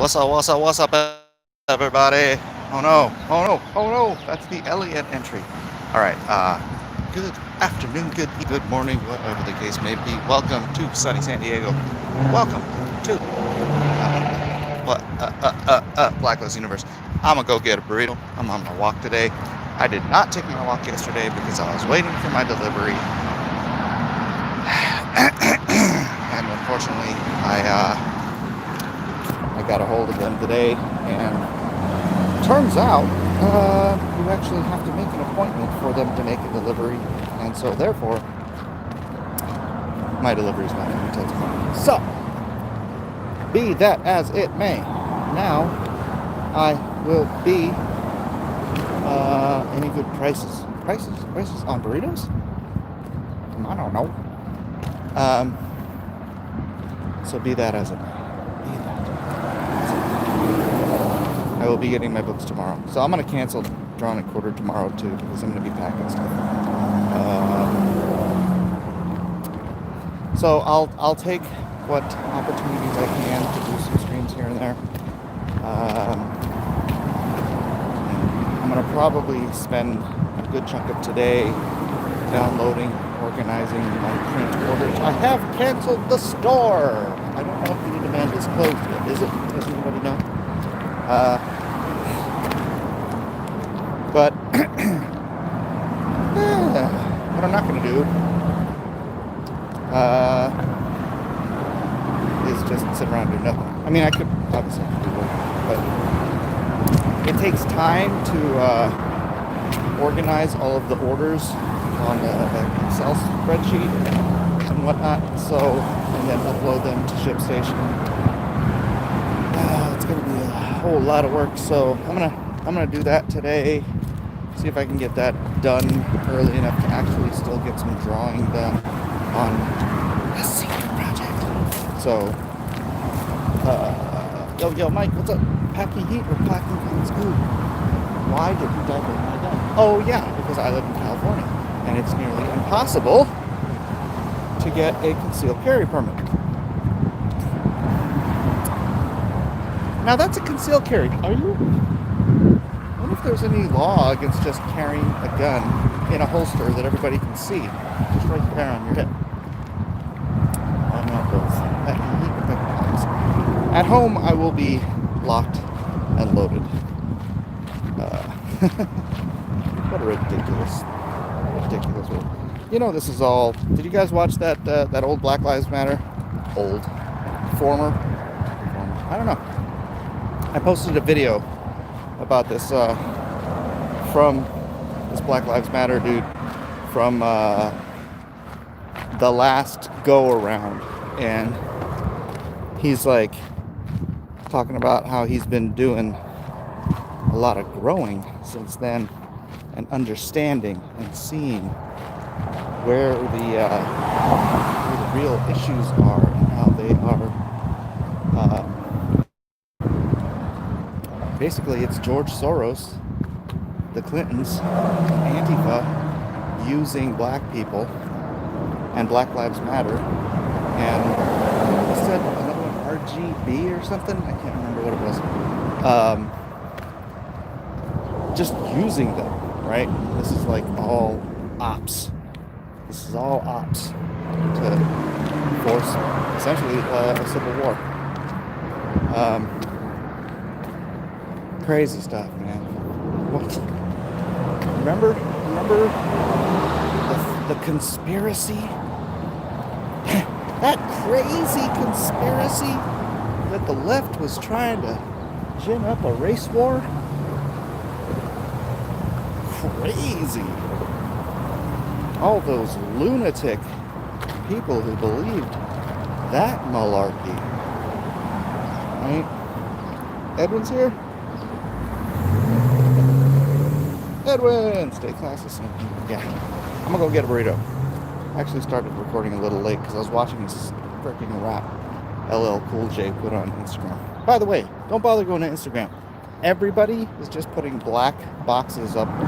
What's up, everybody? Oh no, oh no, oh no, that's the Elliot entry. All right, good afternoon, good morning, whatever the case may be. Welcome to sunny San Diego. Welcome to Blacklist Universe. I'm gonna go get a burrito. I'm on my walk today. I did not take my walk yesterday because I was waiting for my delivery. And unfortunately, I got a hold of them today, and turns out you actually have to make an appointment for them to make a delivery, and so therefore my delivery is not going until tomorrow. So, be that as it may, now I will be any good prices on burritos? I don't know. So be that as it may. I will be getting my books tomorrow. So I'm going to cancel Drawn and Quartered tomorrow too, because I'm going to be packing stuff. So I'll take what opportunities I can to do some streams here and there. I'm going to probably spend a good chunk of today downloading, organizing my print orders. I have canceled the store. I don't know if the demand is closed yet. Is it? Does anybody know? But what I'm not going to do is just sit around and do nothing. I mean, I could obviously do work, but it takes time to organize all of the orders on the Excel spreadsheet and whatnot, so, and then upload them to ShipStation. It's going to be a whole lot of work, so I'm gonna do that today. See if I can get that done early enough to actually still get some drawing done on a secret project. So, yo, Mike, what's up? Packing heat or packing clean school? Why did you divert my gun? Oh yeah, because I live in California, and it's nearly impossible to get a concealed carry permit. Now that's a concealed carry. Are you? I wonder if there's any law against just carrying a gun in a holster that everybody can see, just right there on your hip. I'm not both. At home, I will be locked and loaded. What a ridiculous world. You know, this is all. Did you guys watch that old Black Lives Matter? Former. I don't know. I posted a video about this from this Black Lives Matter dude from the last go around, and he's like talking about how he's been doing a lot of growing since then and understanding and seeing where the real issues are and how they are. Basically, it's George Soros, the Clintons, Antifa, using black people, and Black Lives Matter, and he said another one, RGB or something? I can't remember what it was. Just using them, right? This is like all ops. This is all ops to force, essentially, a civil war. Crazy stuff, man. What? Remember the conspiracy? That crazy conspiracy that the left was trying to gin up a race war? Crazy. All those lunatic people who believed that malarkey. Right? Edwin's here? Edwin! Stay classy, son. Yeah. I'm gonna go get a burrito. I actually started recording a little late because I was watching this freaking rap LL Cool J put on Instagram. By the way, don't bother going to Instagram. Everybody is just putting black boxes up on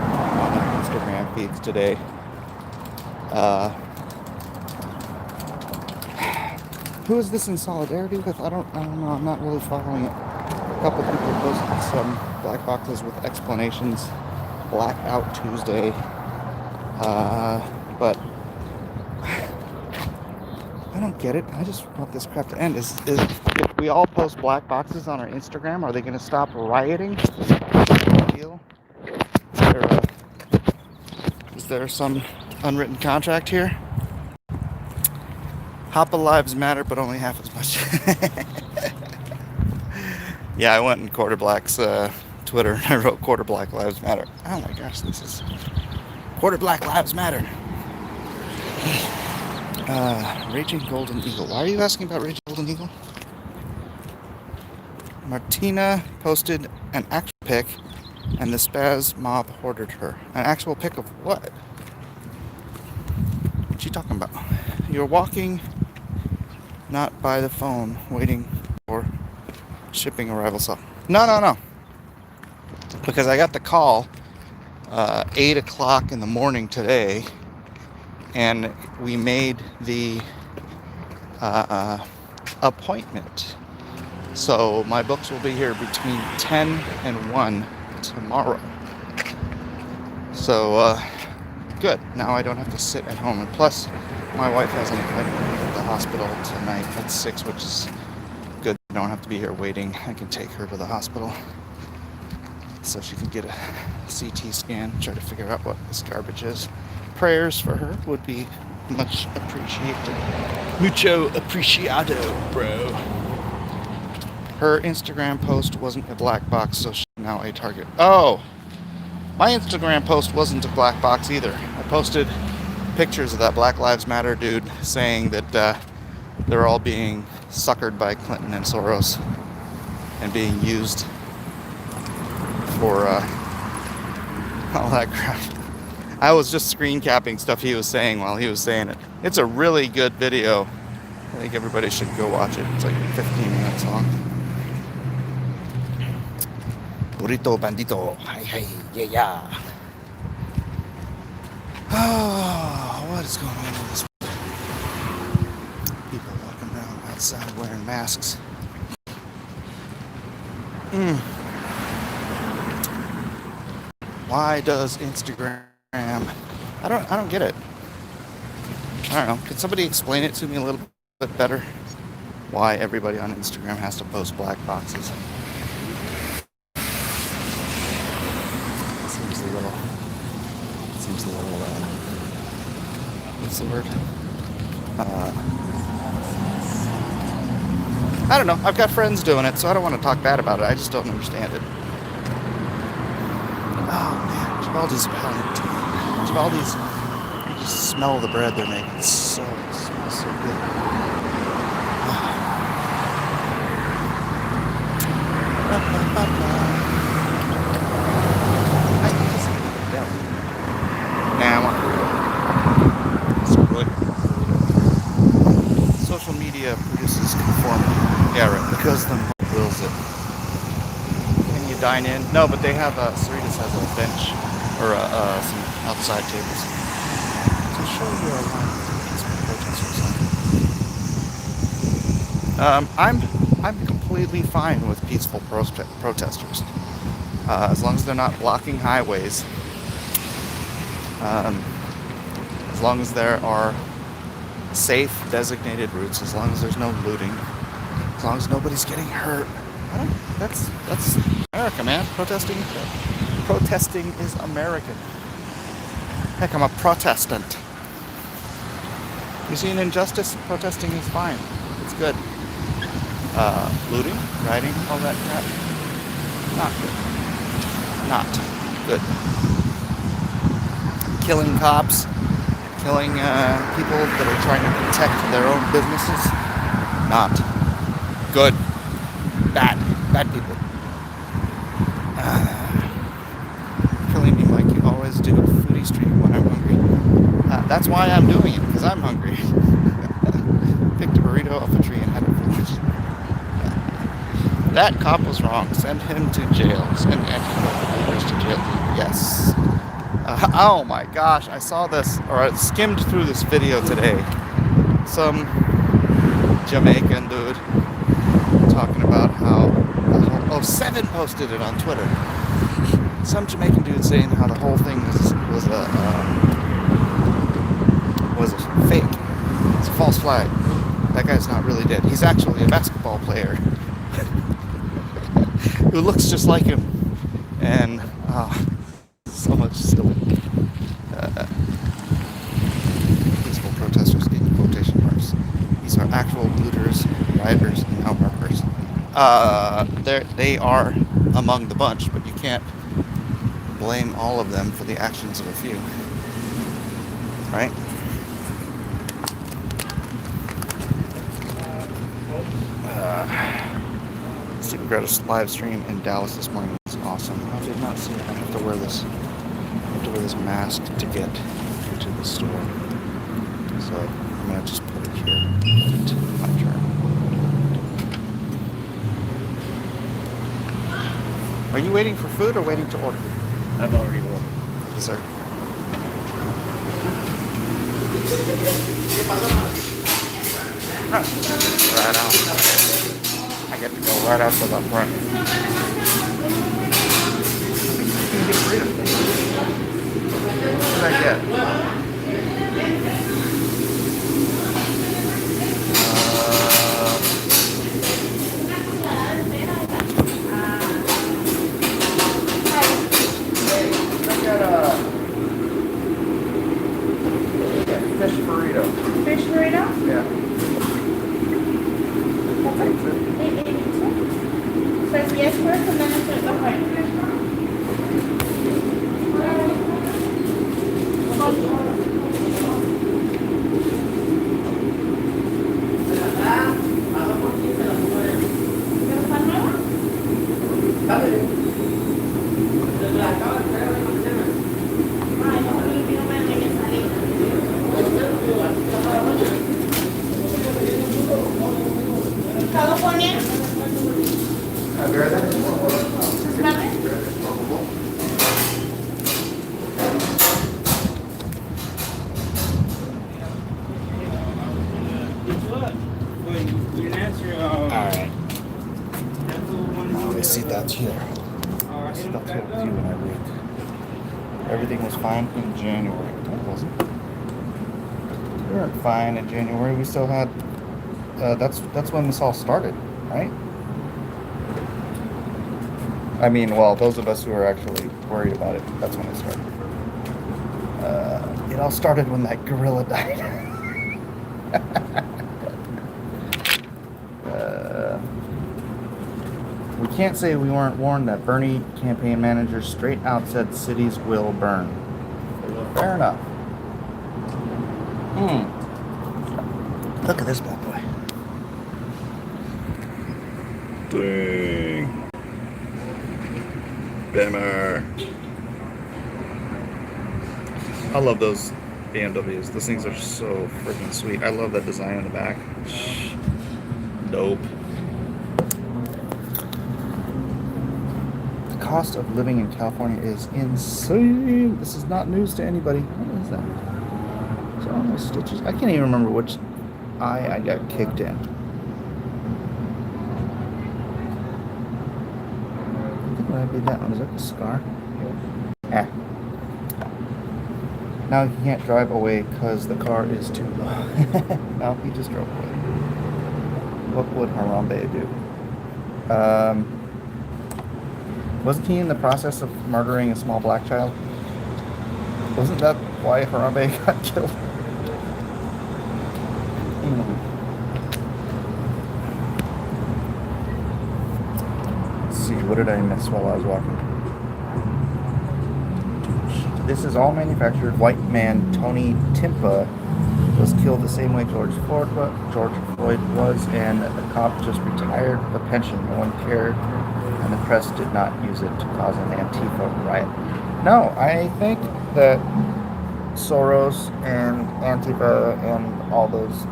their Instagram feeds today. Who is this in solidarity with? I don't know. I'm not really following it. couple people posted some black boxes with explanations. Blackout Tuesday. But I don't get it. I just want this crap to end. Is if we all post black boxes on our Instagram, are they going to stop rioting? Deal? Is there some unwritten contract here? Hoppa lives matter, but only half as much. Yeah, I went in Quarter Black's Twitter and I wrote Quarter Black Lives Matter. Oh my gosh, this is Quarter Black Lives Matter. Raging Golden Eagle. Why are you asking about Raging Golden Eagle? Martina posted an actual pic and the spaz mob hoarded her. An actual pic of what? What you talking about? You're walking, not by the phone, waiting for shipping arrival. So no. Because I got the call 8 o'clock in the morning today, and we made the appointment. So my books will be here between 10 and 1 tomorrow. So good. Now I don't have to sit at home. And plus, my wife has an appointment at the hospital tonight at 6, which is good. I don't have to be here waiting. I can take her to the hospital so she can get a CT scan, try to figure out what this garbage is. Prayers for her would be much appreciated. Mucho apreciado, bro. Her Instagram post wasn't a black box, so she's now a target. Oh! My Instagram post wasn't a black box either. I posted pictures of that Black Lives Matter dude saying that they're all being suckered by Clinton and Soros and being used for all that crap. I was just screen capping stuff he was saying while he was saying it. It's a really good video. I think everybody should go watch it. It's like 15 minutes long. Burrito bandito. Hey, yeah. Oh, what is going on with this? People walking around outside wearing masks. Why does Instagram? I don't get it. I don't know. Can somebody explain it to me a little bit better? Why everybody on Instagram has to post black boxes? Seems a little. What's the word? I don't know. I've got friends doing it, so I don't want to talk bad about it. I just don't understand it. Oh man, Gibaldi's Italian too. Gibaldi's, you just smell the bread they're making. It smells so good. Social media produces conformity. Yeah, right. Because the mob wills it. Can you dine in? No, but they have Cerritos has a bench or some outside tables to show you a line of peaceful protesters. I'm completely fine with peaceful protesters, as long as they're not blocking highways. As long as there are safe designated routes, as long as there's no looting, as long as nobody's getting hurt. That's America, man. Protesting is American. Heck, I'm a Protestant. You see an injustice, protesting is fine. It's good. Looting, rioting, all that crap, not good. Killing cops, killing people that are trying to protect their own businesses, not good. Bad people. Killing me like you always do at Foodie Street when I'm hungry. That's why I'm doing it, because I'm hungry. Picked a burrito off a tree and had it for lunch. That cop was wrong. Send him to jail. Send anti-leaders to jail. Yes. Oh my gosh, I saw this, or I skimmed through this video today. Some Jamaican dude talking about how Kevin posted it on Twitter. Some Jamaican dude saying how the whole thing was a fake. It's a false flag. That guy's not really dead. He's actually a basketball player who looks just like him. And so much silly peaceful protesters in quotation marks. These are actual looters, rioters, and now murderers. They are among the bunch, but you can't blame all of them for the actions of a few. Right? Stephen Greta's live stream in Dallas this morning was awesome. I did not see it. I have to wear this. I have to wear this mask to get into the store. So I'm gonna just put it here. It's my turn. Are you waiting for food or waiting to order? I've already ordered. Yes, sir. Right on. I get to go right out to the front. You can get burritos. What did I get? Fish burrito. Fish burrito? Yeah. Says yes first and then it says okay. California? Alright. Now we see that here. See that here with you when I read. Everything was fine in January. No, it wasn't. We weren't fine in January. We still had. That's when this all started, right? I mean, well, those of us who are actually worried about it, that's when it started. It all started when that gorilla died. We can't say we weren't warned that Bernie campaign manager straight out said cities will burn. Fair enough. Look at this bad boy. Dang. Bimmer. I love those BMWs. Those things are so freaking sweet. I love that design in the back. Dope. The cost of living in California is insane. This is not news to anybody. What is that? Is that all my stitches? I can't even remember which eye I got kicked in. I think when I did that one, is that the scar? Yeah. Now he can't drive away because the car is too low. No, he just drove away. What would Harambe do? Wasn't he in the process of murdering a small black child? Wasn't that why Harambe got killed? Let's see, what did I miss while I was walking? This is all manufactured. White man Tony Timpa was killed the same way George Floyd was, and the cop just retired with a pension. No one cared, and the press did not use it to cause an Antifa riot. No, I think that Soros and Antifa and all those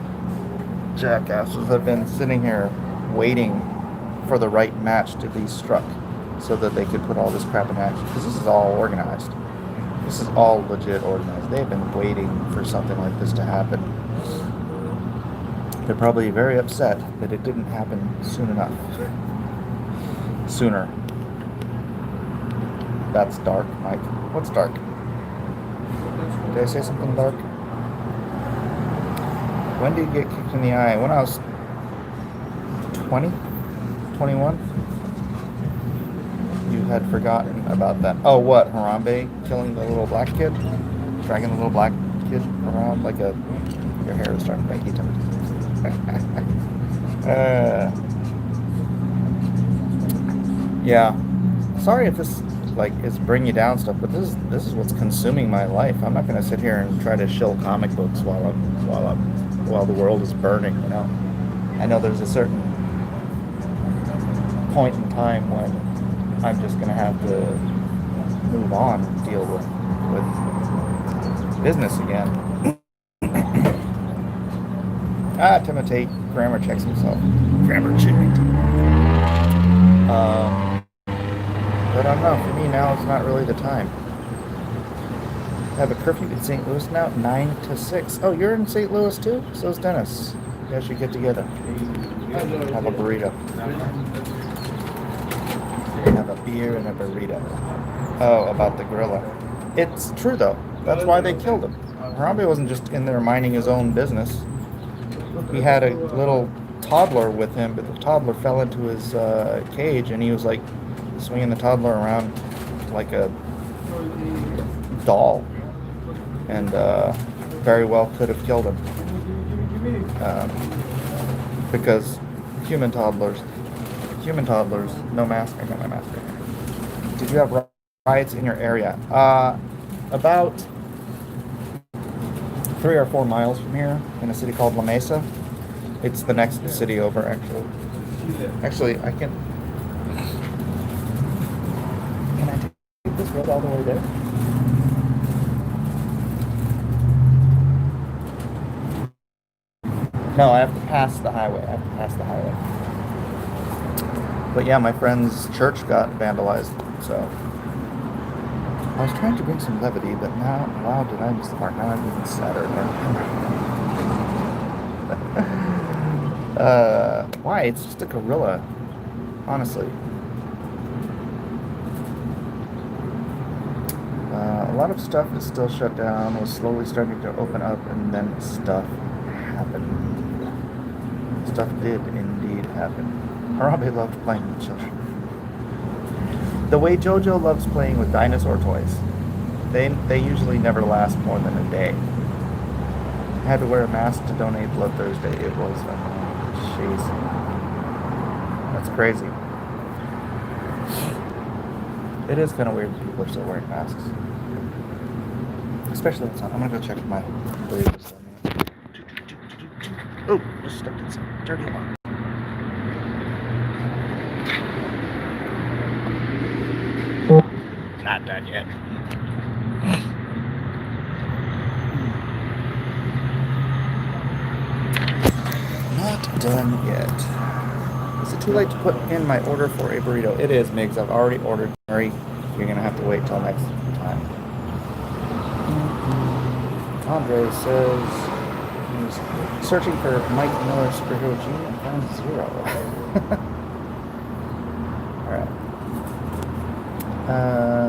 jackasses have been sitting here waiting for the right match to be struck so that they could put all this crap in action, because this is all organized. This is all legit organized. They've been waiting for something like this to happen. They're probably very upset that it didn't happen soon enough. Sooner. That's dark, Mike. What's dark? Did I say something dark? When did you get kicked in the eye? When I was 20? 21? You had forgotten about that. Oh, what? Harambe killing the little black kid? Dragging the little black kid around like a... Your hair is starting to make you Yeah. Sorry if this like is bringing you down stuff, but this is what's consuming my life. I'm not gonna sit here and try to shill comic books while the world is burning, you know. I know there's a certain point in time when I'm just gonna have to move on and deal with business again. Timothy grammar checks himself. Grammar checked. But I don't know, for me now it's not really the time. I have a curfew in St. Louis now, 9 to 6. Oh, you're in St. Louis too? So's Dennis. You guys should get together. Have a burrito. Have a beer and a burrito. Oh, about the gorilla. It's true though. That's why they killed him. Harambe wasn't just in there minding his own business. He had a little toddler with him, but the toddler fell into his cage, and he was like swinging the toddler around like a doll, and very well could have killed him because human toddlers, no mask. I got my mask right here. Did you have riots in your area? About 3 or 4 miles from here, in a city called La Mesa. It's the next city over, actually. Actually, I can I take this road all the way there? No, I have to pass the highway. But yeah, my friend's church got vandalized, so I was trying to bring some levity, but now, wow, did I miss the mark? Now I'm even sadder. Why? It's just a gorilla, honestly. A lot of stuff is still shut down, was slowly starting to open up, and then stuff happened. Stuff did indeed happen. Harambe loved playing with children. The way JoJo loves playing with dinosaur toys. They usually never last more than a day. I had to wear a mask to donate blood Thursday. It was jeez. That's crazy. It is kind of weird that people are still wearing masks. Especially when it's not. I'm gonna go check my burritos. Oh, just stepped in some dirty water. Not done yet. Not done yet. Is it too late to put in my order for a burrito? It is, Migs. I've already ordered. Mary, you're gonna have to wait till next time. Andre says he's searching for Mike Miller superhero gene and found 0. Alright.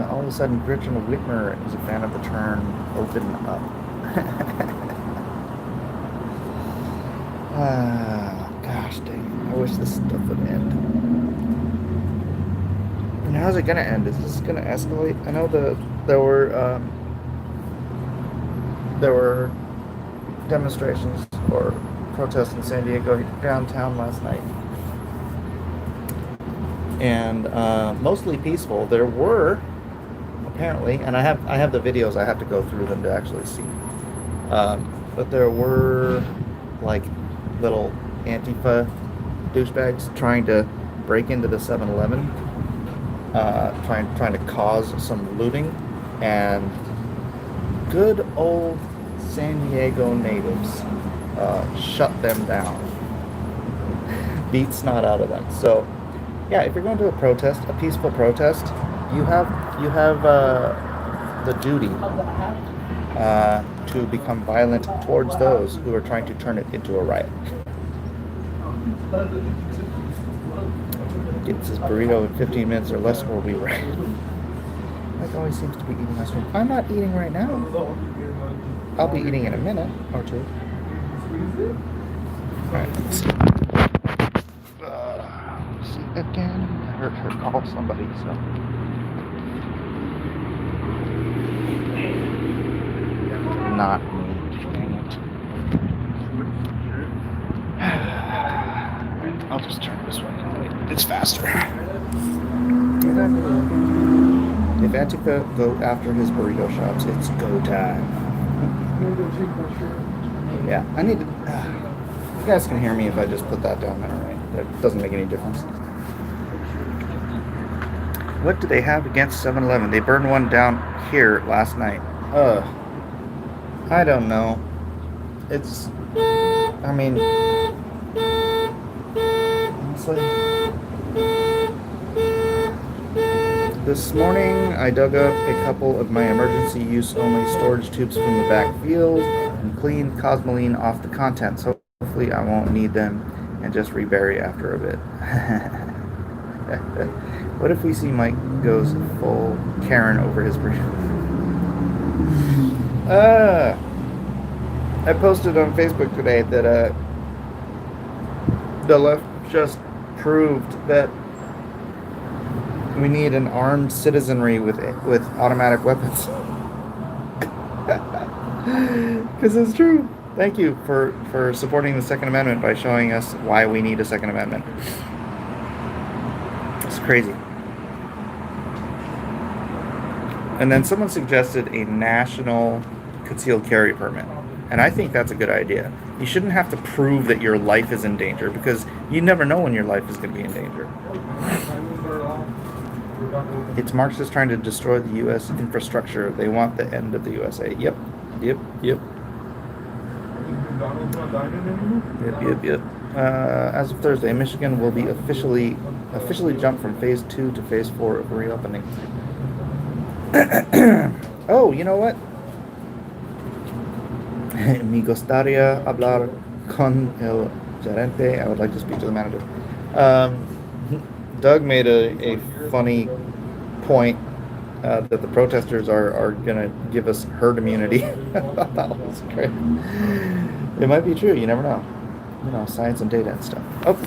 All of a sudden, Gretchen Whitmer is a fan of the term open up. Gosh dang. I wish this stuff would end. And how's it gonna end? Is this gonna escalate? I know there were demonstrations or protests in San Diego downtown last night, and mostly peaceful. There were apparently, and I have the videos. I have to go through them to actually see. But there were like little Antifa douchebags trying to break into the 7-Eleven, trying to cause some looting, and good old San Diego natives shut them down, beat snot out of them. So yeah, if you're going to a protest, a peaceful protest, you have the duty to become violent towards those who are trying to turn it into a riot. Gets his burrito in 15 minutes or less, or we riot. Mike always seems to be eating ice cream. I'm not eating right now. I'll be eating in a minute or two. Alright, let's see. See again. I heard her call somebody, so. Not me. Dang it. I'll just turn this way. It's faster. If Antika go after his burrito shops, it's go time. Yeah, I need to. You guys can hear me if I just put that down there, right? That doesn't make any difference. What do they have against 7-Eleven? They burned one down here last night. I don't know. It's. I mean. Honestly. This morning, I dug up a couple of my emergency use only storage tubes from the back field and cleaned Cosmoline off the contents. Hopefully, I won't need them and just rebury after a bit. What if we see Mike goes full Karen over his burrito? I posted on Facebook today that the left just proved that we need an armed citizenry with automatic weapons. Because it's true. Thank you for supporting the Second Amendment by showing us why we need a Second Amendment. It's crazy. And then someone suggested a national concealed carry permit. And I think that's a good idea. You shouldn't have to prove that your life is in danger because you never know when your life is going to be in danger. It's Marxists trying to destroy the U.S. infrastructure. They want the end of the USA. Yep. As of Thursday, Michigan will be officially jumped from phase 2 to phase 4 of reopening. Oh, you know what? Me gustaría hablar con el gerente. I would like to speak to the manager. Doug made a funny point that the protesters are going to give us herd immunity. I thought that was great. It might be true. You never know. You know, science and data and stuff. Oh,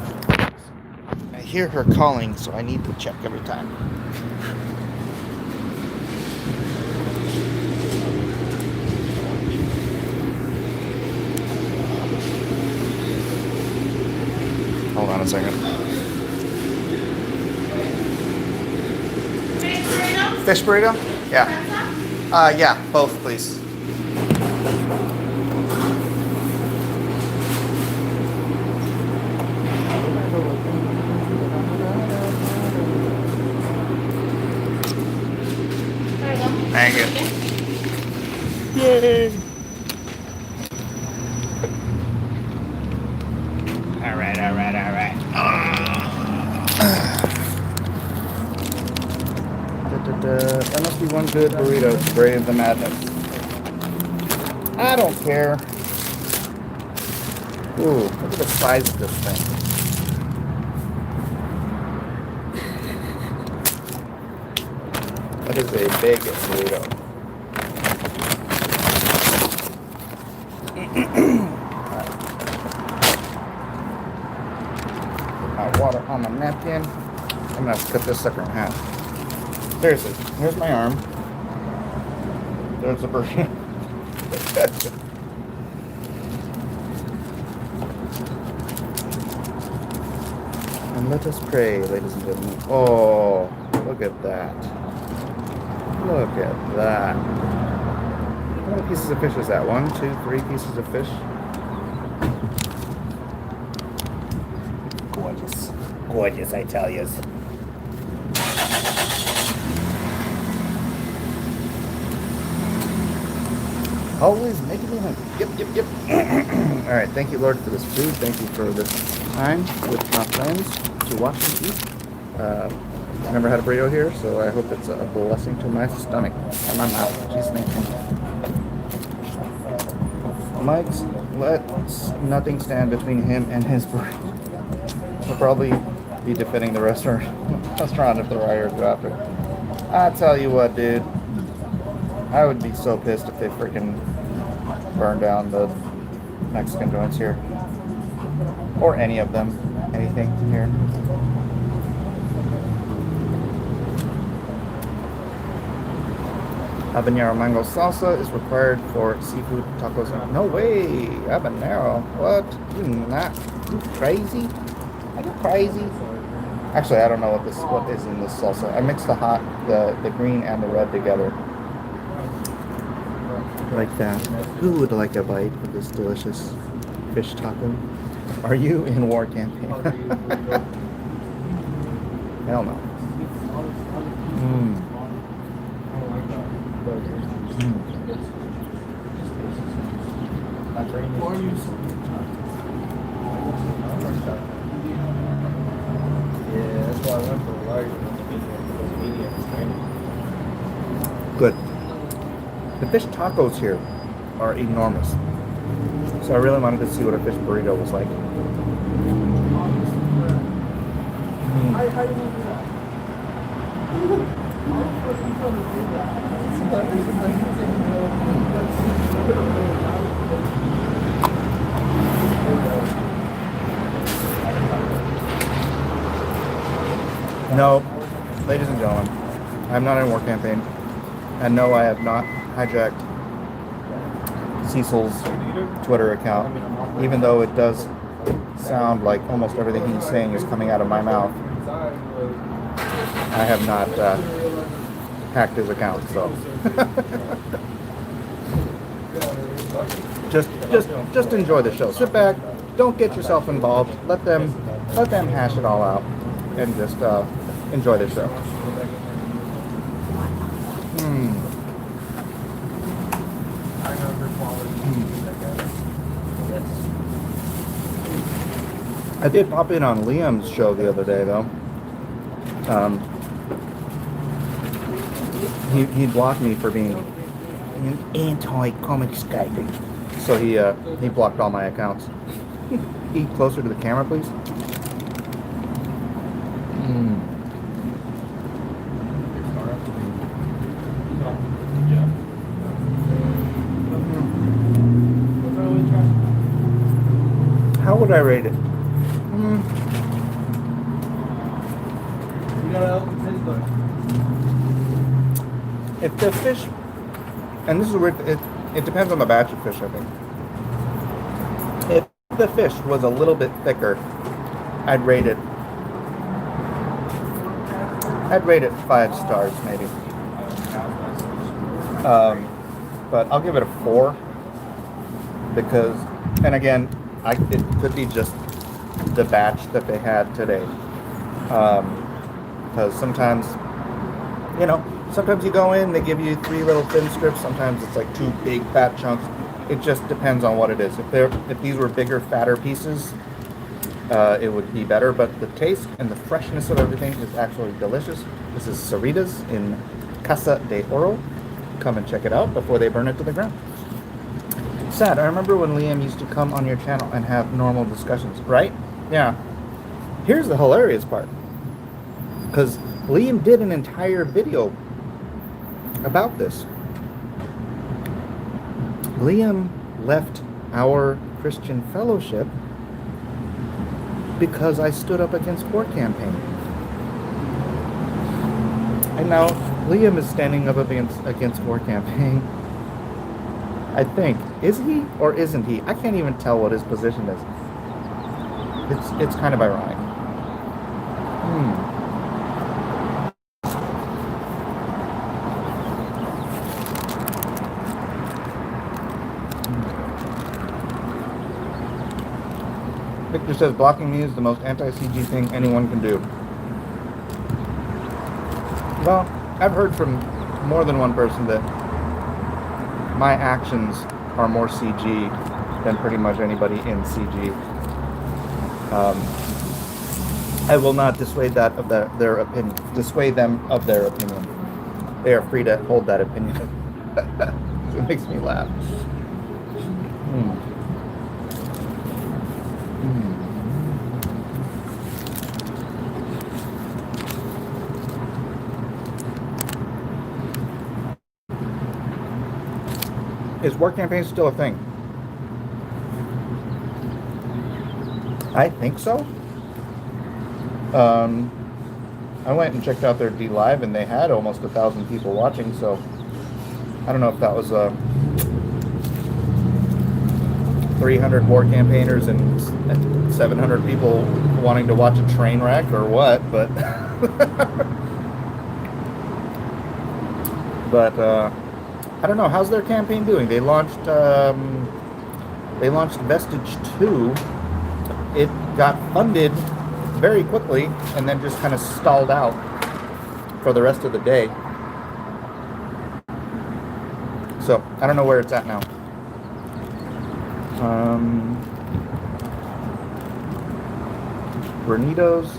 I hear her calling, so I need to check every time. Hold on a second. Fish burrito? Yeah. Yeah, both, please. Thank you. Yay! All right. That must be one good burrito to brave the madness. I don't care. Ooh, look at the size of this thing. That is a big burrito. Hot water on the napkin. I'm gonna have to cut this sucker in half. Seriously, here's my arm. There's the burrito. And let us pray, ladies and gentlemen. Oh, look at that. Look at that. How many pieces of fish is that? 1, 2, 3 pieces of fish? Gorgeous. Gorgeous, I tell you. Always making me hungry. Yep. All right, thank you, Lord, for this food. Thank you for this time with my friends to watch me eat. I never had a burrito here, so I hope it's a blessing to my stomach and my mouth. Jesus' name. Mike's lets nothing stand between him and his burrito. He'll probably be defending the restaurant if the rioters go after. I tell you what, dude. I would be so pissed if they freaking burned down the Mexican joints here. Or any of them. Anything here. Habanero mango salsa is required for seafood tacos. No way! Habanero. What? You not? You crazy? Are you crazy? Actually, I don't know what is in this salsa. I mixed the green and the red together. Like that. Who would like a bite of this delicious fish taco? Are you in war campaign? Hell no. Yeah, that's why I went for a large one. Good. The fish tacos here are enormous. So I really wanted to see what a fish burrito was like. No, ladies and gentlemen, I'm not in a war campaign. And no, I have not hijacked Cecil's Twitter account, even though it does sound like almost everything he's saying is coming out of my mouth. I have not hacked his account, so just enjoy the show. Sit back, don't get yourself involved. Let them hash it all out, and just enjoy the show. I did pop in on Liam's show the other day, though. He blocked me for being an anti-comics guy. So he blocked all my accounts. Eat closer to the camera, please. How would I rate it? If the fish, and this is weird, it depends on the batch of fish, I think. If the fish was a little bit thicker, I'd rate it 5 stars, maybe. But I'll give it a 4 because, and again, it could be just the batch that they had today. Because sometimes you go in, they give you 3 little thin strips. Sometimes it's like 2 big fat chunks. It just depends on what it is. If these were bigger, fatter pieces, it would be better. But the taste and the freshness of everything is actually delicious. This is Sarita's in Casa de Oro. Come and check it out before they burn it to the ground. Sad. I remember when Liam used to come on your channel and have normal discussions, right? Yeah. Here's the hilarious part. Because Liam did an entire video about this. Liam left our Christian fellowship because I stood up against war campaign. And now Liam is standing up against war campaign. I think. Is he or isn't he? I can't even tell what his position is. It's kind of ironic. Victor says blocking me is the most anti-CG thing anyone can do. Well, I've heard from more than one person that my actions are more CG than pretty much anybody in CG. I will not dissuade them of their opinion. They are free to hold that opinion. It makes me laugh. Is war campaign still a thing? I think so. I went and checked out their D Live, and they had almost 1,000 people watching. So I don't know if that was 300 war campaigners and 700 people wanting to watch a train wreck or what, but but I don't know. How's their campaign doing? They launched Vestige 2. It got funded very quickly and then just kind of stalled out for the rest of the day. So I don't know where it's at now. Burritos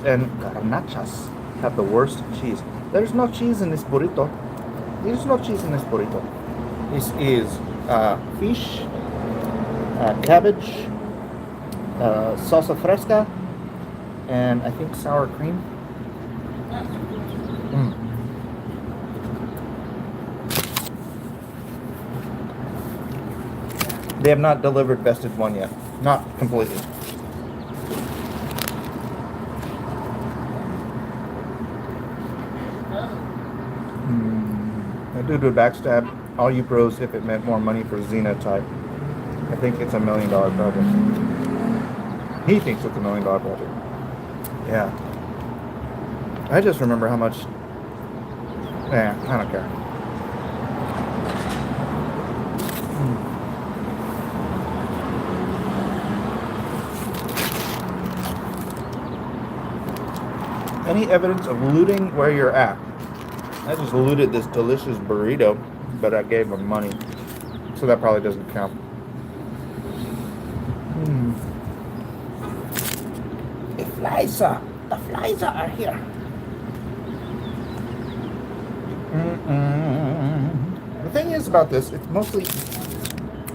and garnachas have the worst cheese. There's no cheese in this burrito. There's no cheese in this burrito. This is fish, cabbage, salsa fresca, and I think sour cream. They have not delivered Vestige 1 yet. Not completely. I do backstab all you bros if it meant more money for Xena type. I think it's $1 million project. He thinks it's $1 million project. Yeah. I just remember how much... Yeah, I don't care. Any evidence of looting where you're at? I just looted this delicious burrito, but I gave him money. So that probably doesn't count. The flies are here. The thing is about this, it's mostly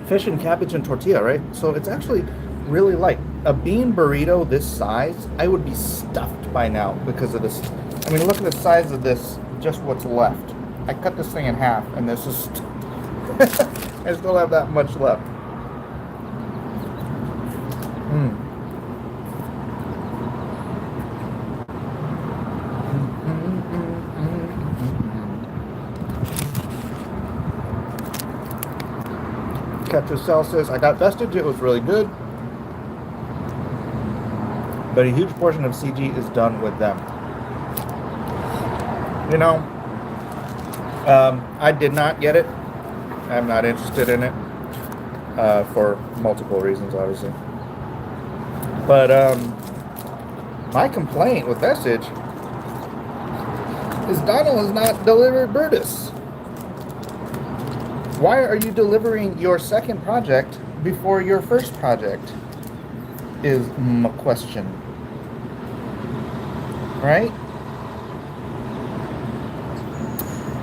fish and cabbage and tortilla, right? So it's actually really light. A bean burrito this size, I would be stuffed by now because of this. I mean, look at the size of this, just what's left. I cut this thing in half, and this is... I still have that much left. Catricel says, I got Vestige, it was really good. But a huge portion of CG is done with them. You know, I did not get it. I'm not interested in it for multiple reasons, obviously. But my complaint with Vestige is Donald has not delivered Brutus. Why are you delivering your second project before your first project? Is my question. Right?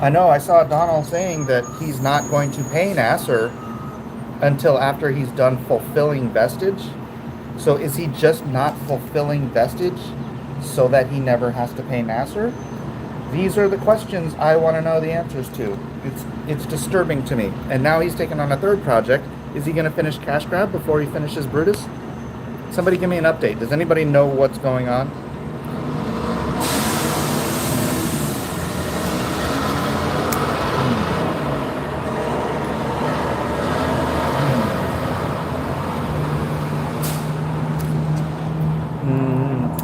I know I saw Donald saying that he's not going to pay Nasser until after he's done fulfilling Vestige. So is he just not fulfilling Vestige so that he never has to pay Nasser? These are the questions I want to know the answers to. It's disturbing to me. And now he's taken on a third project. Is he going to finish Cash Grab before he finishes Brutus? Somebody give me an update. Does anybody know what's going on?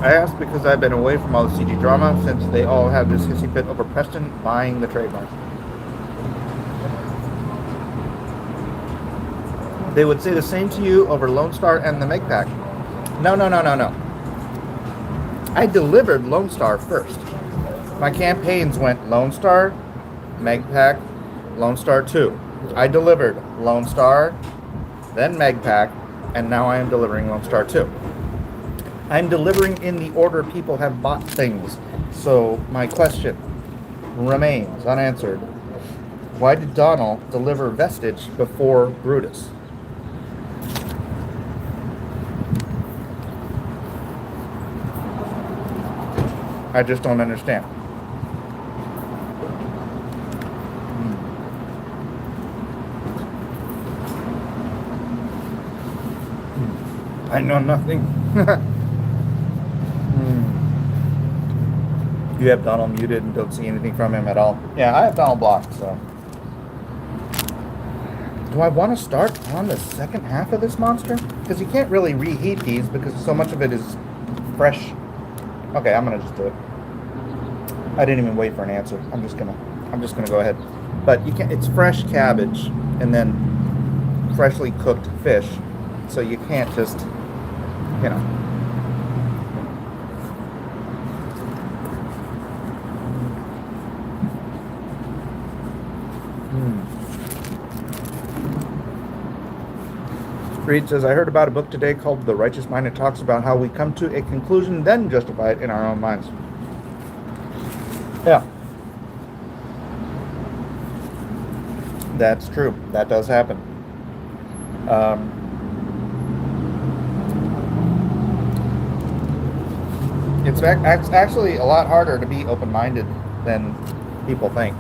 I asked because I've been away from all the CG drama since they all have this hissy fit over Preston buying the trademark. They would say the same to you over Lone Star and the Meg Pack. No. I delivered Lone Star first. My campaigns went Lone Star, Meg Pack, Lone Star 2. I delivered Lone Star, then Meg Pack, and now I am delivering Lone Star 2. I'm delivering in the order people have bought things. So my question remains unanswered. Why did Donald deliver Vestige before Brutus? I just don't understand. I know nothing. You have Donald muted and don't see anything from him at all. Yeah, I have Donald blocked, so. Do I want to start on the second half of this monster? Because you can't really reheat these because so much of it is fresh. Okay, I'm gonna just do it. I didn't even wait for an answer. I'm just gonna go ahead. But you can't. It's fresh cabbage and then freshly cooked fish, so you can't just, you know. Reed says, I heard about a book today called The Righteous Mind. It talks about how we come to a conclusion, then justify it in our own minds. Yeah. That's true. That does happen. It's actually a lot harder to be open-minded than people think.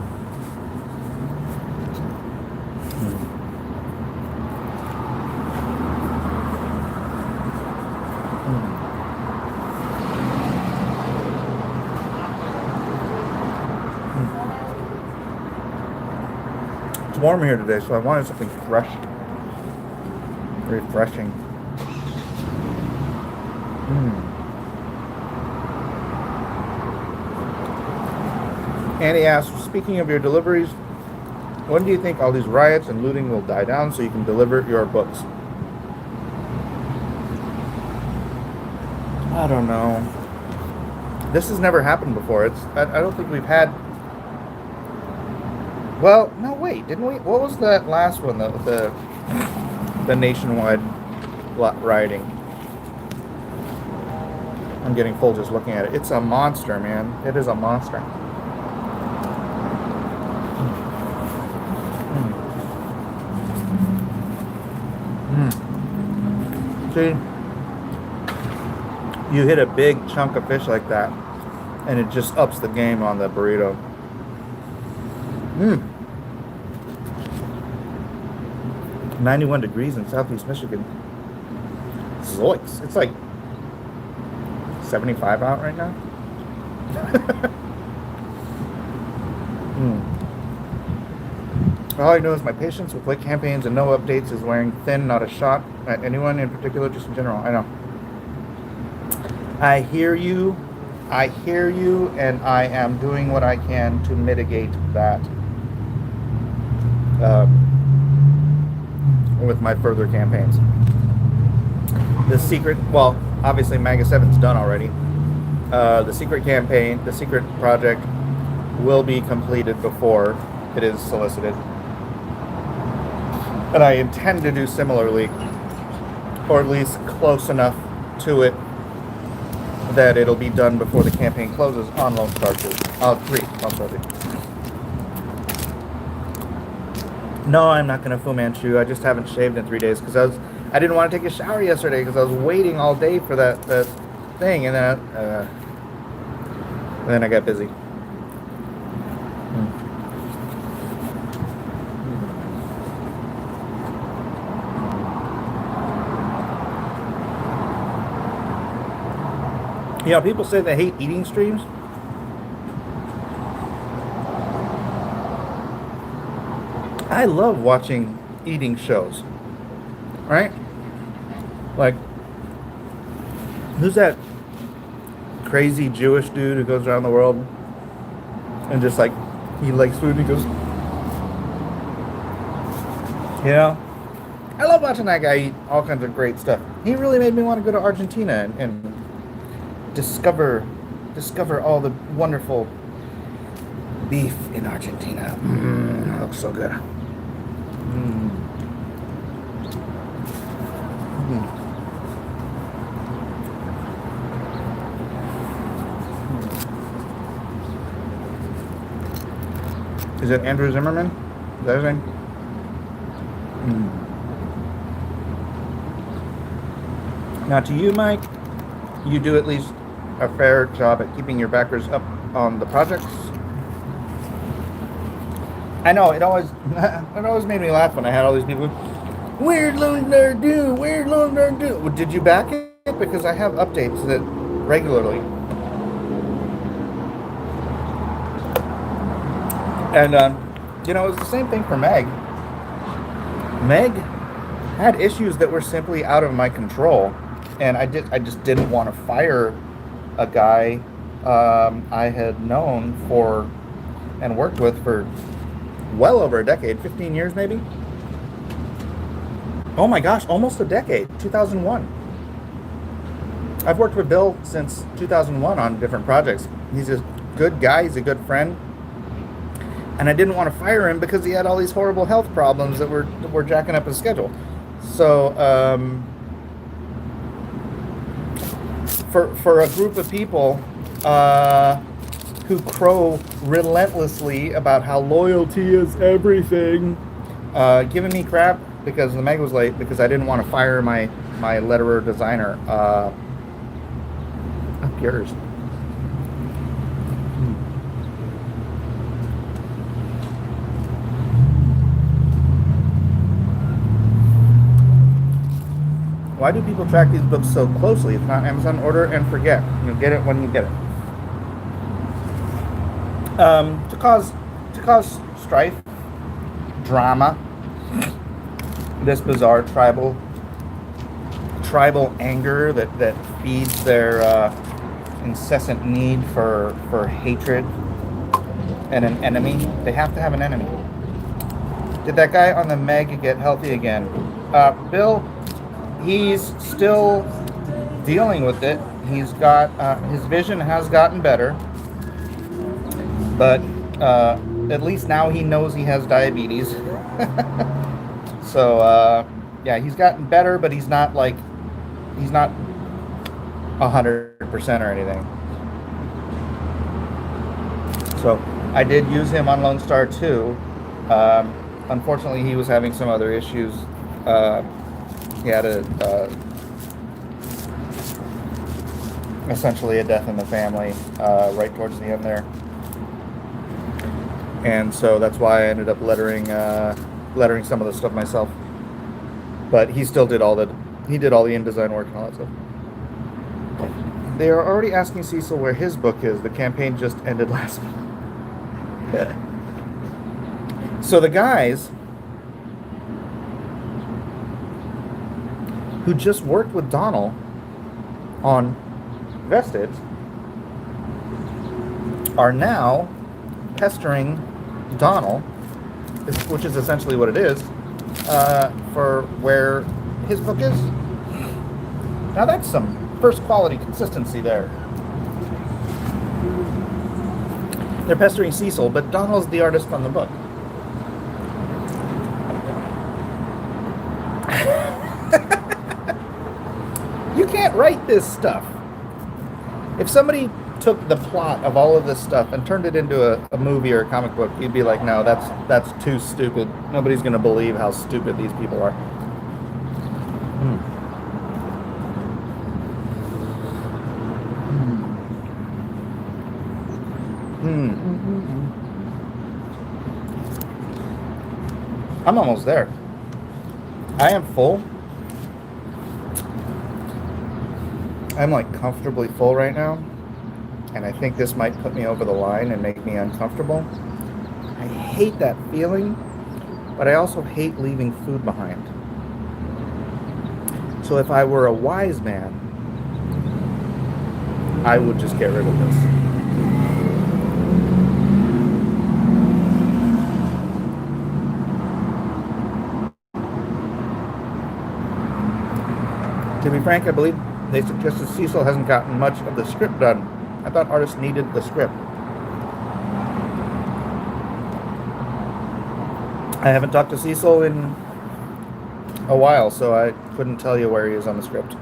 It's warm here today, so I wanted something fresh, refreshing. Annie asks, speaking of your deliveries, when do you think all these riots and looting will die down so you can deliver your books? I don't know. This has never happened before. I don't think we've had. Well, no, wait, didn't we? What was that last one? The nationwide rioting. I'm getting full just looking at it. It's a monster, man. It is a monster. See, you hit a big chunk of fish like that, and it just ups the game on the burrito. 91 degrees in southeast Michigan. Zoinks. It's like 75 out right now. All I know is my patience with late campaigns and no updates is wearing thin, not a shot at anyone in particular, just in general. I know. I hear you, and I am doing what I can to mitigate that with my further campaigns. The secret, well, obviously MAGA 7's done already. The secret campaign, the secret project will be completed before it is solicited. And I intend to do similarly, or at least close enough to it that it'll be done before the campaign closes on Lone Star 2. 3, Lone Star 3. No, I'm not going to Fu Manchu. I just haven't shaved in 3 days because I didn't want to take a shower yesterday because I was waiting all day for that thing, and then I got busy. You know, people say they hate eating streams. I love watching eating shows. Right? Like, who's that crazy Jewish dude who goes around the world and just like, he likes food and he goes, you know? I love watching that guy eat all kinds of great stuff. He really made me want to go to Argentina and discover all the wonderful beef in Argentina. It looks so good. Is it Andrew Zimmerman? Is that his name? Now to you, Mike, you do at least a fair job at keeping your backers up on the projects. I know, it always made me laugh when I had all these people. Where'd Lone Star do? Where'd Lone Star do? Well, did you back it? Because I have updates that regularly. And, you know, it was the same thing for Meg. Meg had issues that were simply out of my control. And I just didn't want to fire a guy I had known for and worked with for well over a decade, 15 years maybe. Oh my gosh, almost a decade, 2001. I've worked with Bill since 2001 on different projects. He's a good guy, he's a good friend. And I didn't want to fire him because he had all these horrible health problems that were jacking up his schedule. So, for a group of people who crow relentlessly about how loyalty is everything, giving me crap because the Meg was late because I didn't want to fire my letterer designer. Up yours. Why do people track these books so closely? It's not Amazon order and forget. You'll get it when you get it. To cause strife, drama, this bizarre tribal anger that feeds their incessant need for hatred and an enemy. They have to have an enemy. Did that guy on the Meg get healthy again? Bill, he's still dealing with it. He's got his vision has gotten better, but at least now he knows he has diabetes. So yeah, he's gotten better, but he's not 100% or anything. So I did use him on Lone Star 2. Unfortunately, he was having some other issues. He had essentially a death in the family right towards the end there, and so that's why I ended up lettering some of the stuff myself. But he still did all the InDesign work and all that stuff. They are already asking Cecil where his book is. The campaign just ended last month. So the guys who just worked with Donald on Vestige are now pestering Donald, which is essentially what it is, for where his book is. Now that's some first quality consistency there. They're pestering Cecil, but Donald's the artist on the book. You can't write this stuff. If somebody took the plot of all of this stuff and turned it into a movie or a comic book, you'd be like, no, that's too stupid. Nobody's going to believe how stupid these people are. I'm almost there. I am full. I'm like comfortably full right now, and I think this might put me over the line and make me uncomfortable. I hate that feeling, but I also hate leaving food behind. So if I were a wise man, I would just get rid of this. To be frank, I believe they suggested Cecil hasn't gotten much of the script done. I thought artists needed the script. I haven't talked to Cecil in a while, so I couldn't tell you where he is on the script.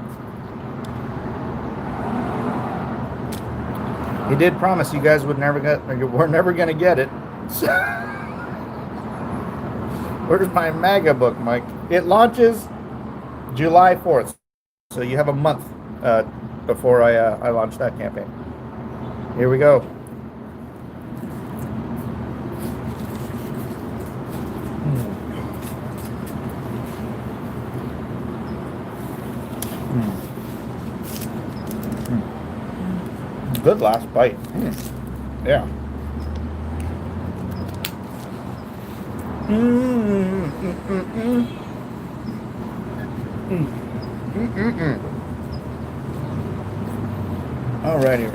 He did promise you guys were never going to get it. Where's my MAGA book, Mike? It launches July 4th. So you have a month before I launch that campaign. Here we go. Good last bite. Yeah. Alrighty.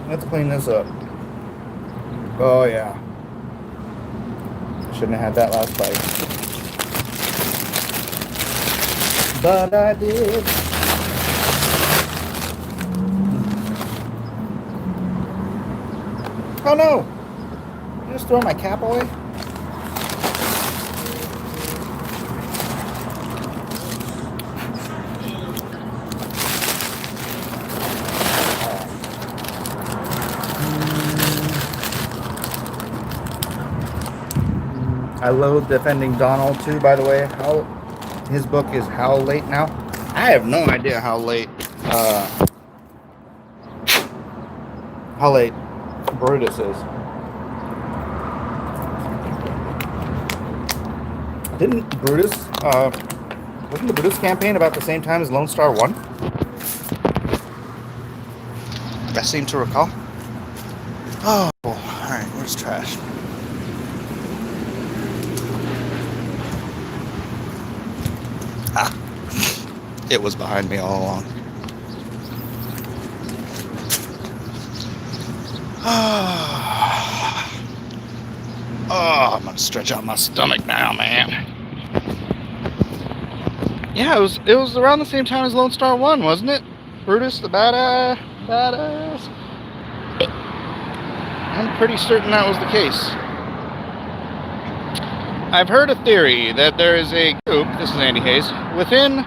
Let's clean this up. Oh yeah. Shouldn't have had that last bite. But I did. Oh no! Did I just throw my cap away? I love defending Donald too, by the way. His book is How Late Now? I have no idea how late Brutus is. Didn't Brutus wasn't the Brutus campaign about the same time as Lone Star 1? I seem to recall. Oh, alright, where's trash? It was behind me all along. Oh, I'm gonna stretch out my stomach now, man. Yeah, it was around the same time as Lone Star 1, wasn't it? Brutus the badass. I'm pretty certain that was the case. I've heard a theory that there is a group, this is Andy Hayes, within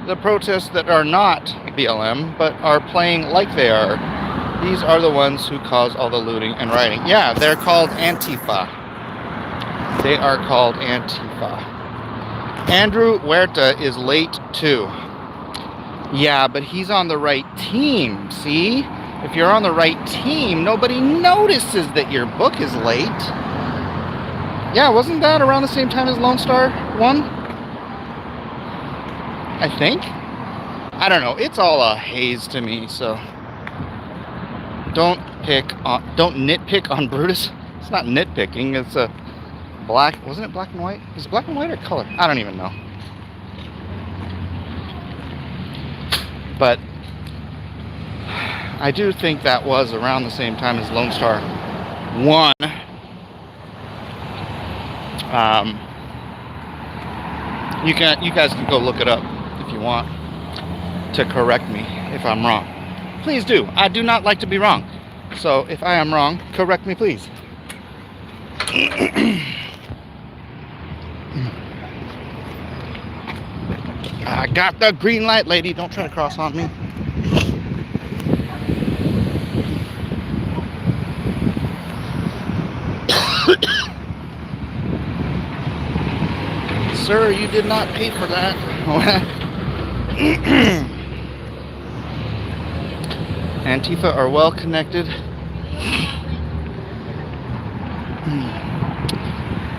the protests that are not BLM, but are playing like they are. These are the ones who cause all the looting and rioting. Yeah, they're called Antifa. They are called Antifa. Andrew Huerta is late too. Yeah, but he's on the right team, see? If you're on the right team, nobody notices that your book is late. Yeah, wasn't that around the same time as Lone Star 1? I think. I don't know. It's all a haze to me, so don't nitpick on Brutus. It's not nitpicking. It's a black. Wasn't it black and white? Is it black and white or color? I don't even know. But I do think that was around the same time as Lone Star 1. You guys can go look it up if you want to correct me if I'm wrong. Please do. I do not like to be wrong. So if I am wrong, correct me, please. I got the green light, lady. Don't try to cross on me. Sir, you did not pay for that. Antifa are well connected.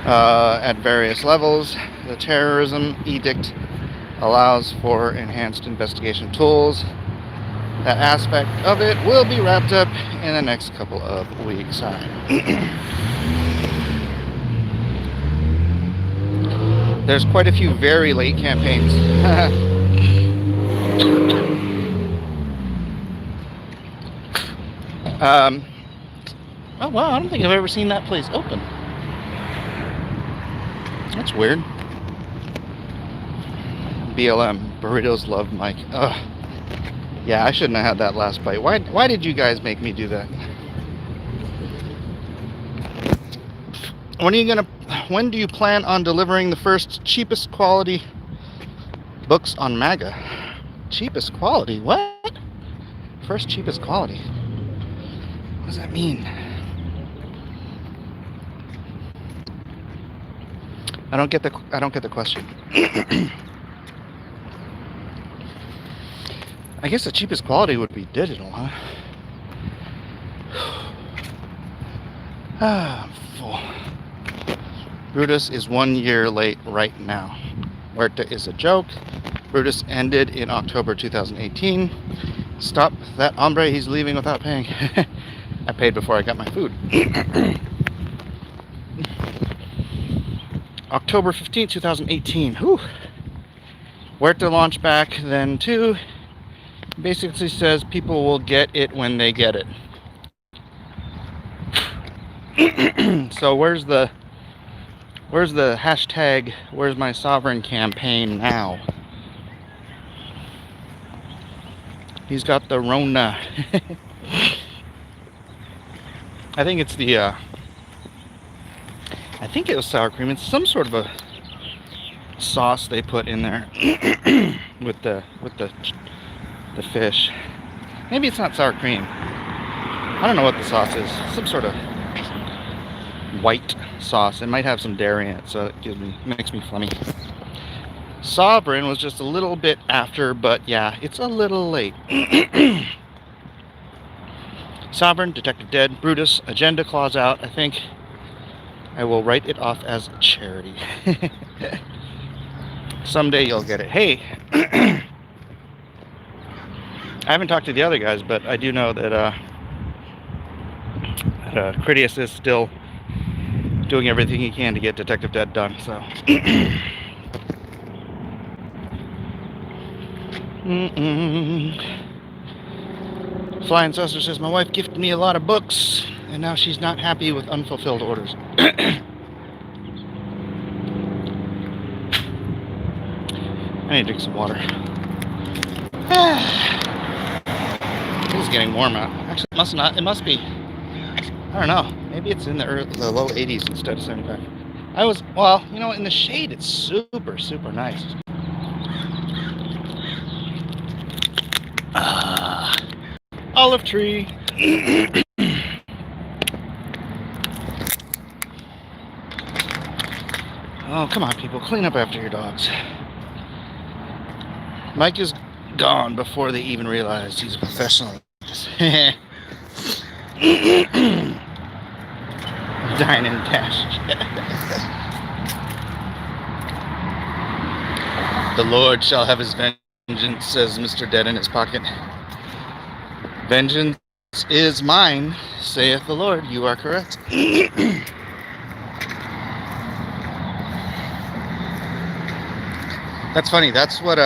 At various levels. The terrorism edict allows for enhanced investigation tools. That aspect of it will be wrapped up in the next couple of weeks. There's quite a few very late campaigns. Oh wow, I don't think I've ever seen that place open. That's weird. BLM, burritos love Mike. Ugh. Yeah, I shouldn't have had that last bite. Why did you guys make me do that? When do you plan on delivering the first cheapest quality books on MAGA? Cheapest quality? What? First cheapest quality? What does that mean? I don't get the question. I guess the cheapest quality would be digital, huh? I'm full. Brutus is 1 year late right now. Huerta is a joke. Brutus ended in October 2018. Stop that hombre, he's leaving without paying. I paid before I got my food. October 15th, 2018. Whew. Where to launch back then too. Basically says people will get it when they get it. So where's the hashtag, where's my sovereign campaign now? He's got the Rona. I think it's the I think it was sour cream. It's some sort of a sauce they put in there with the fish. Maybe it's not sour cream. I don't know what the sauce is. Some sort of white sauce. It might have some dairy in it, so it makes me funny. Sovereign was just a little bit after, but yeah, it's a little late. Sovereign, Detective Dead, Brutus, Agenda Clause out. I think I will write it off as charity. Someday you'll get it. Hey, I haven't talked to the other guys, but I do know that Critias is still doing everything he can to get Detective Dead done. So. Flying Saucer says, my wife gifted me a lot of books, and now she's not happy with unfulfilled orders. I need to drink some water. It's getting warm out. Actually, it must not. It must be. I don't know. Maybe it's in the low 80s instead of 75. Well, you know, in the shade, it's super, super nice. Olive tree. Oh, come on, people. Clean up after your dogs. Mike is gone before they even realize he's a professional. Dine and dash. The Lord shall have his vengeance, says Mr. Dead in his pocket. Vengeance is mine, saith the Lord. You are correct. That's funny. That's what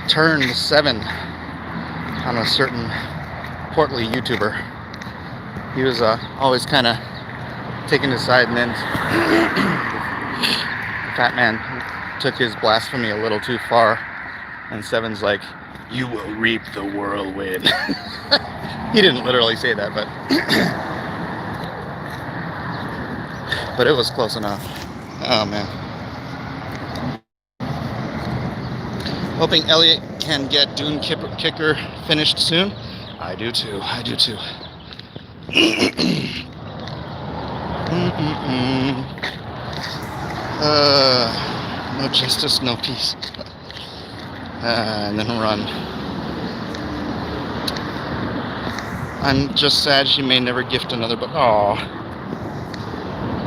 turned 7 on a certain portly YouTuber. He was always kind of taking his side, and then the fat man took his blasphemy a little too far, and 7's like, you will reap the whirlwind. He didn't literally say that, but it was close enough. Oh man. Hoping Elliot can get Dune Kicker finished soon. I do too. I do too. No justice, no peace. And then run. I'm just sad she may never gift another book. Aww.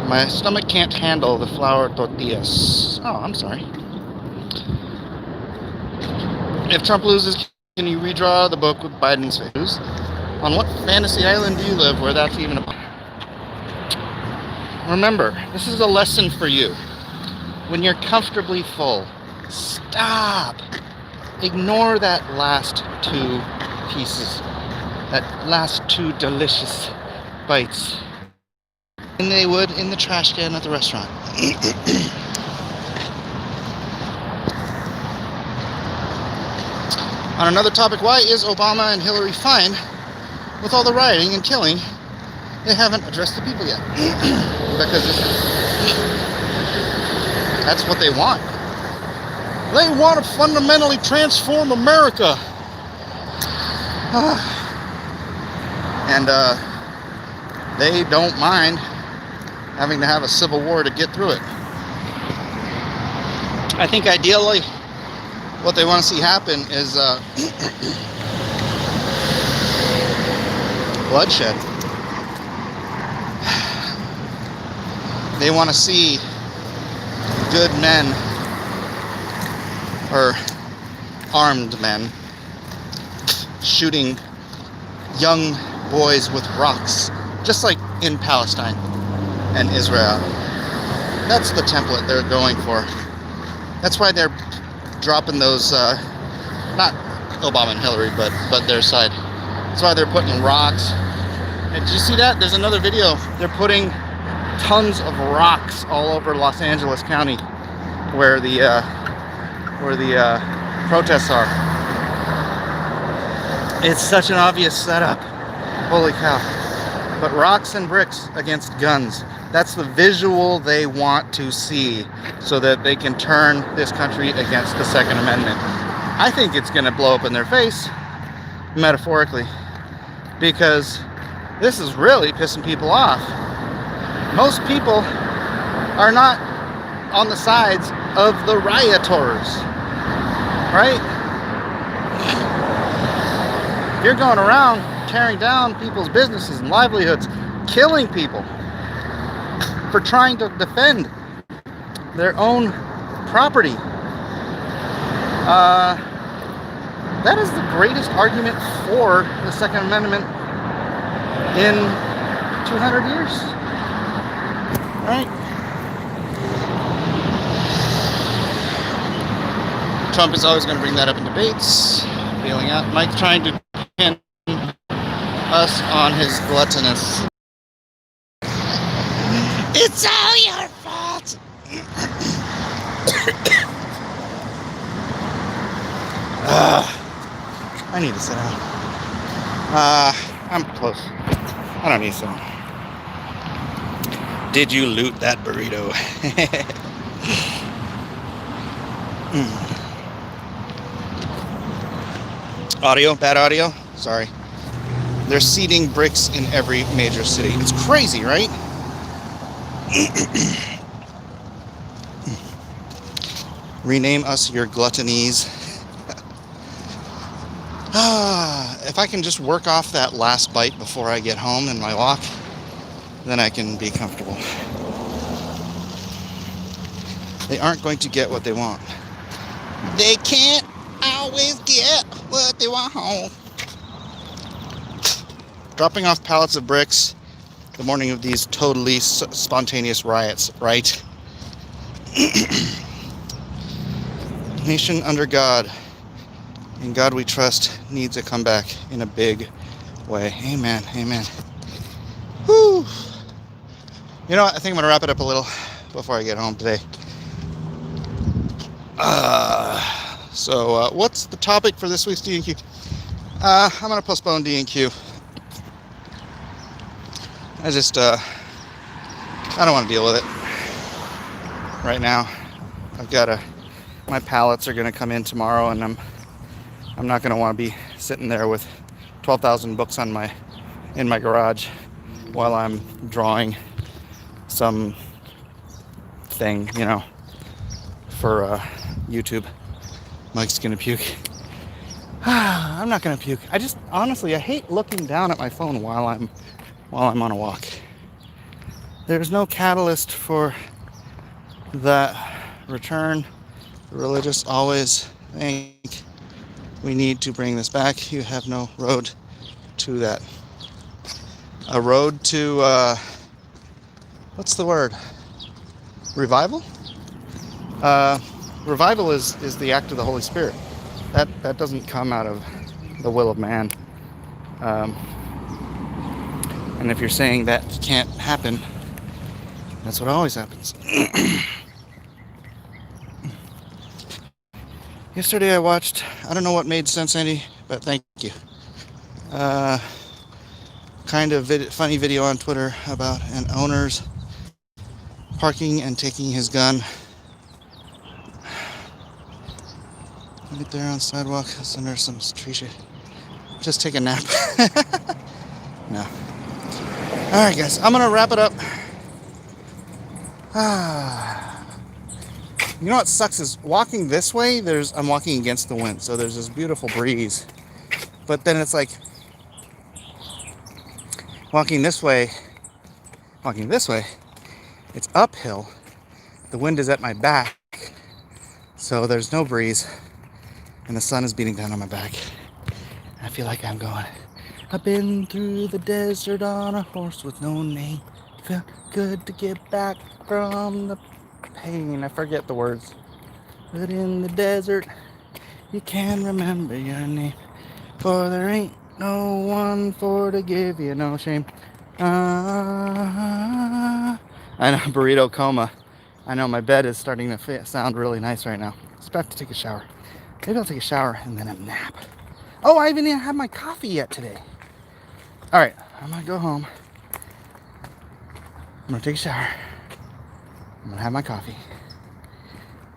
My stomach can't handle the flour tortillas. Oh, I'm sorry. If Trump loses, can you redraw the book with Biden's face? On what fantasy island do you live where that's even a... Remember, this is a lesson for you. When you're comfortably full, stop. Ignore that last 2 pieces. That last 2 delicious bites. And they would in the trash can at the restaurant. On another topic, why is Obama and Hillary fine with all the rioting and killing? They haven't addressed the people yet. Because that's what they want. They want to fundamentally transform America. And they don't mind having to have a civil war to get through it. I think ideally what they want to see happen is bloodshed. They want to see good men, or armed men, shooting young boys with rocks, just like in Palestine and Israel. That's the template they're going for. That's why they're dropping those, not Obama and Hillary, but their side. That's why they're putting rocks. And did you see that? There's another video. They're putting tons of rocks all over Los Angeles County where the protests are. It's such an obvious setup. Holy cow. But rocks and bricks against guns. That's the visual they want to see so that they can turn this country against the Second Amendment. I think it's going to blow up in their face, metaphorically, because this is really pissing people off. Most people are not on the sides of the rioters, right? You're going around tearing down people's businesses and livelihoods, killing people for trying to defend their own property. That is the greatest argument for the Second Amendment in 200 years. Right? Trump is always going to bring that up in debates. Bailing out. Mike trying to pin us on his gluttonous. It's all your fault. I need to sit down. I'm close. I don't need to sit down. Did you loot that burrito? Audio? Bad audio? Sorry. They're seeding bricks in every major city. It's crazy, right? Rename us your gluttonies. If I can just work off that last bite before I get home in my walk, then I can be comfortable. They aren't going to get what they want. They can't always get what they want. Dropping off pallets of bricks the morning of these totally spontaneous riots, right? Nation under God, in God we trust, needs a comeback in a big way. Amen, amen. Whew. You know what? I think I'm going to wrap it up a little before I get home today. So what's the topic for this week's D&Q? I'm going to postpone D&Q. I just, I don't want to deal with it right now. I've got my pallets are going to come in tomorrow, and I'm not going to want to be sitting there with 12,000 books in my garage while I'm drawing some thing, you know, for YouTube. Mike's gonna puke. I'm not gonna puke. I just honestly I hate looking down at my phone while I'm on a walk. There's no catalyst for that return. The religious always think we need to bring this back. You have no road to that. A road to what's the word? Revival? Revival is the act of the Holy Spirit. That doesn't come out of the will of man. And if you're saying that can't happen, that's what always happens. Yesterday I watched, I don't know what made sense, Andy, but thank you. Kind of funny video on Twitter about an owner's parking and taking his gun right there on the sidewalk. It's under some tree shade. Just take a nap. No. Alright guys, I'm gonna wrap it up. You know what sucks is walking this way, I'm walking against the wind, so there's this beautiful breeze. But then it's like walking this way, it's uphill. The wind is at my back, so there's no breeze, and the sun is beating down on my back. I feel like I'm going. I've been through the desert on a horse with no name. Felt good to get back from the pain. I forget the words. But in the desert, you can remember your name. For there ain't no one for to give you no shame. I know, burrito coma. I know my bed is starting to sound really nice right now. Just about to take a shower. Maybe I'll take a shower and then a nap. Oh, I haven't even had my coffee yet today. All right, I'm gonna go home. I'm gonna take a shower. I'm gonna have my coffee.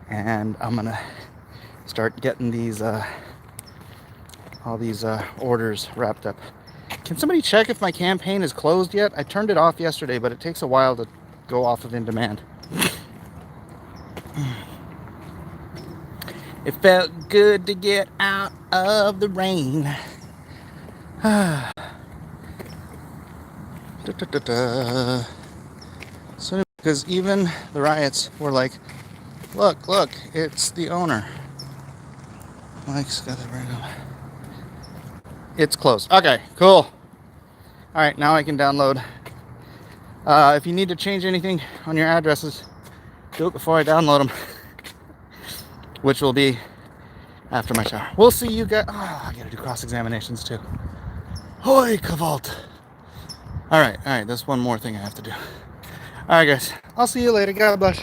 And I'm gonna start getting these, all these orders wrapped up. Can somebody check if my campaign is closed yet? I turned it off yesterday, but it takes a while to go off of in demand. It felt good to get out of the rain. So, because even the riots were like, look, it's the owner. Mike's got the burrito. It's closed. Okay, cool. All right, now I can download. If you need to change anything on your addresses, do it before I download them, which will be after my shower. We'll see you guys. Oh, I gotta do cross-examinations too. Hoi kavalt. All right, there's one more thing I have to do. All right, guys, I'll see you later. God bless.